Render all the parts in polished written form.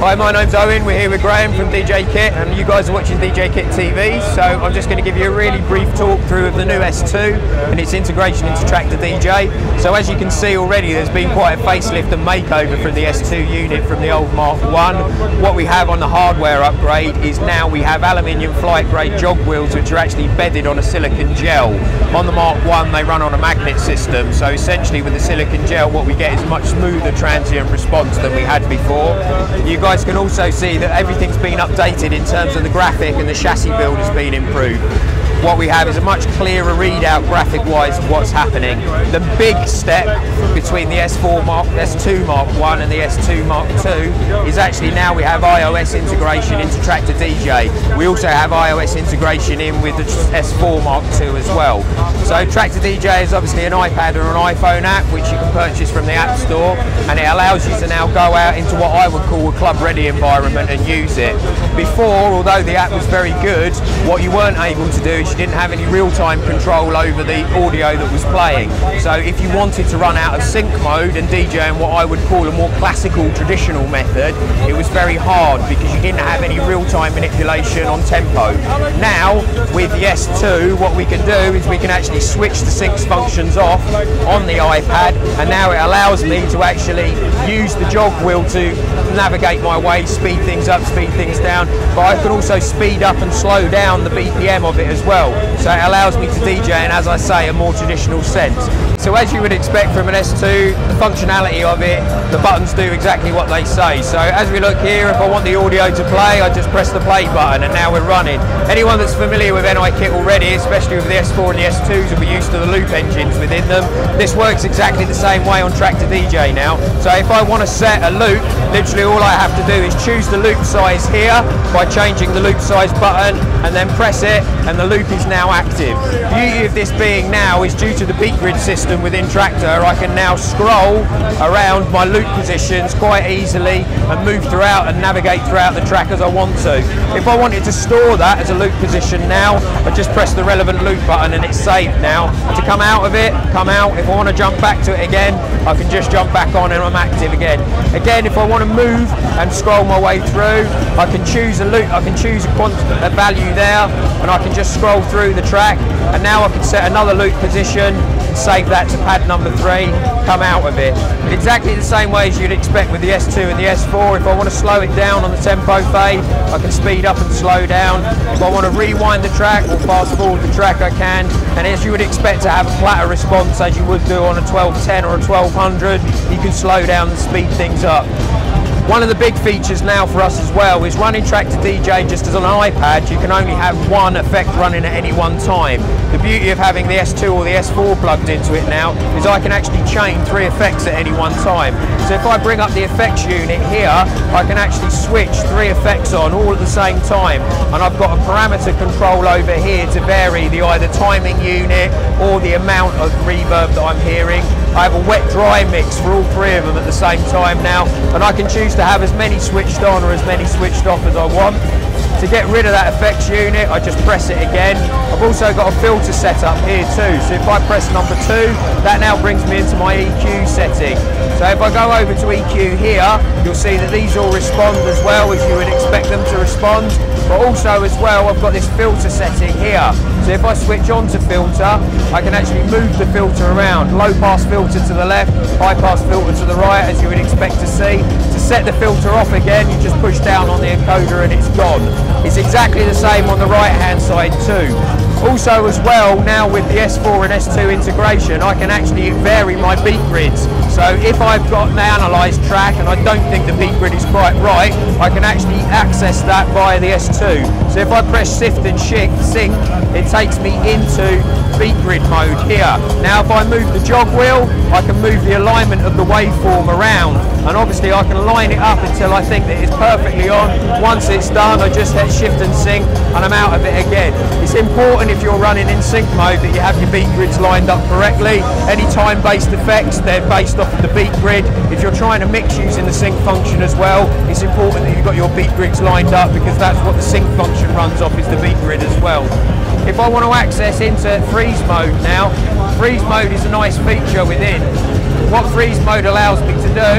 Hi, my name's Owen. We're here with Graham from DJ Kit, and you guys are watching DJ Kit TV. So I'm just going to give you a really brief talk through of the new S2 and its integration into Traktor DJ. So as you can see already, there's been quite a facelift and makeover for the S2 unit from the old Mark 1. What we have on the hardware upgrade is now we have aluminium flight grade jog wheels which are actually bedded on a silicon gel. On the Mark 1 they run on a magnet system, so essentially with the silicon gel what we get is a much smoother transient response than we had before. You guys can also see that everything's been updated in terms of the graphic, and the chassis build has been improved. What we have is a much clearer readout graphic-wise of what's happening. The big step between the S2 Mark 1 and the S2 Mark 2 is actually now we have iOS integration into Traktor DJ. We also have iOS integration in with the S4 Mark 2 as well. So Traktor DJ is obviously an iPad or an iPhone app which you can purchase from the App Store, and it allows you to now go out into what I would call a club-ready environment and use it. Before, although the app was very good, what you weren't able to do is you didn't have any real-time control over the audio that was playing. So if you wanted to run out of sync mode and DJ in what I would call a more classical, traditional method, it was very hard because you didn't have any real-time manipulation on tempo. Now, with the S2, what we can do is we can actually switch the sync functions off on the iPad, and now it allows me to actually use the jog wheel to navigate my way, speed things up, speed things down, but I can also speed up and slow down the BPM of it as well. So it allows me to DJ in, as I say, a more traditional sense. So as you would expect from an S2, the functionality of it, the buttons do exactly what they say. So as we look here, if I want the audio to play, I just press the play button and now we're running. Anyone that's familiar with NI Kit already, especially with the S4 and the S2s, will be used to the loop engines within them. This works exactly the same way on Traktor DJ now. So if I want to set a loop, literally all I have to do is choose the loop size here by changing the loop size button and then press it, and the loop is now active. The beauty of this being now is due to the beat grid system within Traktor, I can now scroll around my loop positions quite easily and move throughout and navigate throughout the track as I want to. If I wanted to store that as a loop position now, I just press the relevant loop button and it's saved now. To come out of it, come out. If I want to jump back to it again, I can just jump back on and I'm active again. Again, if I want to move and scroll my way through, I can choose a loop, I can choose a value there, and I can just scroll through the track, and now I can set another loop position, save that to pad number 3, come out of it. Exactly the same way as you'd expect with the S2 and the S4. If I want to slow it down on the tempo fade, I can speed up and slow down. If I want to rewind the track or fast forward the track, I can. And as you would expect to have a flatter response as you would do on a 1210 or a 1200, you can slow down and speed things up. One of the big features now for us as well is running Traktor DJ just as on an iPad. You can only have one effect running at any one time. The beauty of having the S2 or the S4 plugged into it now is I can actually chain 3 effects at any one time. So if I bring up the effects unit here, I can actually switch 3 effects on all at the same time, and I've got a parameter control over here to vary the either timing unit or the amount of reverb that I'm hearing. I have a wet-dry mix for all 3 of them at the same time now, and I can choose to have as many switched on or as many switched off as I want. To get rid of that effects unit, I just press it again. I've also got a filter set up here too, so if I press number 2, that now brings me into my EQ setting. So if I go over to EQ here, you'll see that these all respond as well as you would expect them to respond, but also as well I've got this filter setting here. So if I switch on to filter, I can actually move the filter around. Low pass filter to the left, high pass filter to the right, as you would expect to see. To set the filter off again, you just push down on the encoder and it's gone. It's exactly the same on the right hand side too. Also as well, now with the S4 and S2 integration, I can actually vary my beat grids. So if I've got an analysed track and I don't think the beat grid is quite right, I can actually access that via the S2. So if I press shift and sync, it takes me into beat grid mode here. Now if I move the jog wheel, I can move the alignment of the waveform around, and obviously I can line it up until I think that it's perfectly on. Once it's done, I just hit shift and sync and I'm out of it again. It's important if you're running in sync mode that you have your beat grids lined up correctly. Any time-based effects, they're based off of the beat grid. If you're trying to mix using the sync function as well, it's important that you've got your beat grids lined up, because that's what the sync function runs off, is the beat grid as well. If I want to access into freeze mode now, freeze mode is a nice feature within. What freeze mode allows me to do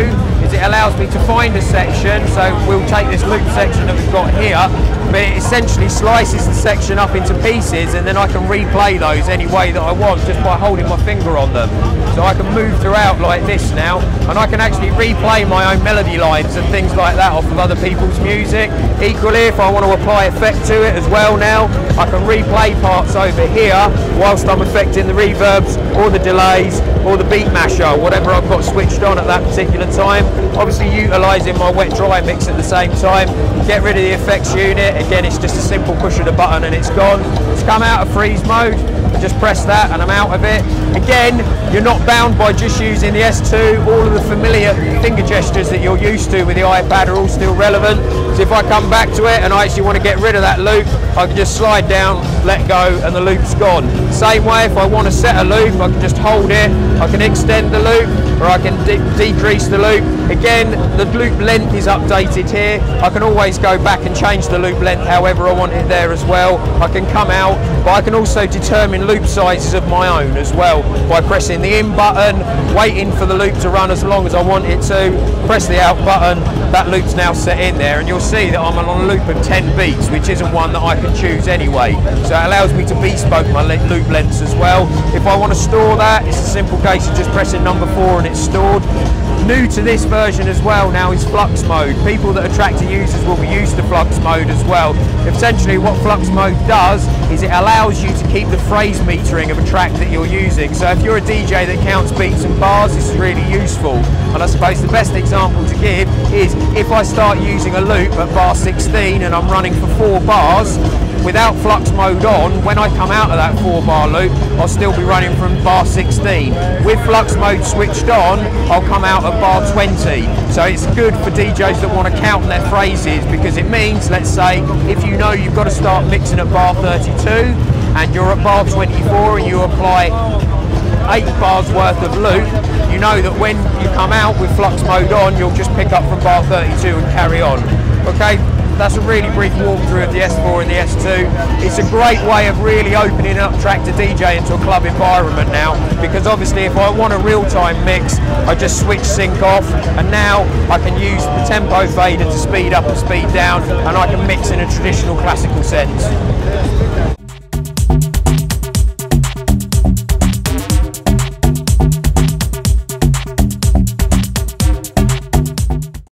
is it allows me to find a section. So we'll take this loop section that we've got here, but it essentially slices the section up into pieces, and then I can replay those any way that I want just by holding my finger on them. So I can move throughout like this now, and I can actually replay my own melody lines and things like that off of other people's music. Equally, if I want to apply effect to it as well now, I can replay parts over here whilst I'm affecting the reverbs or the delays or the beat masher, whatever I've got switched on at that particular time. Obviously utilising my wet dry mix at the same time. Get rid of the effects unit. Again, it's just a simple push of the button and it's gone. It's come out of freeze mode. I just press that and I'm out of it. Again, you're not bound by just using the S2. All of the familiar finger gestures that you're used to with the iPad are all still relevant. So if I come back to it and I actually want to get rid of that loop, I can just slide down, let go, and the loop's gone. Same way, if I want to set a loop, I can just hold it. I can extend the loop, or I can decrease the loop. Again, the loop length is updated here. I can always go back and change the loop length however I want it there as well. I can come out, but I can also determine loop sizes of my own as well by pressing the in button, waiting for the loop to run as long as I want it to, press the out button, that loop's now set in there, and you'll see that I'm on a loop of 10 beats, which isn't one that I can choose anyway. So it allows me to bespoke my loop lengths as well. If I want to store that, it's a simple case of just pressing number 4 and it's stored. New to this version as well now is Flux Mode. People that are Traktor users will be used to Flux Mode as well. Essentially what Flux Mode does is it allows you to keep the phrase metering of a track that you're using. So if you're a DJ that counts beats and bars, this is really useful. And I suppose the best example to give is if I start using a loop at bar 16 and I'm running for 4 bars, without Flux Mode on, when I come out of that 4-bar loop, I'll still be running from bar 16. With Flux Mode switched on, I'll come out at bar 20. So it's good for DJs that want to count their phrases, because it means, let's say, if you know you've got to start mixing at bar 32 and you're at bar 24 and you apply 8 bars worth of loop, you know that when you come out with Flux Mode on, you'll just pick up from bar 32 and carry on. Okay? That's a really brief walkthrough of the S4 and the S2. It's a great way of really opening up Traktor DJ into a club environment now, because obviously if I want a real-time mix, I just switch sync off, and now I can use the tempo fader to speed up and speed down, and I can mix in a traditional classical sense.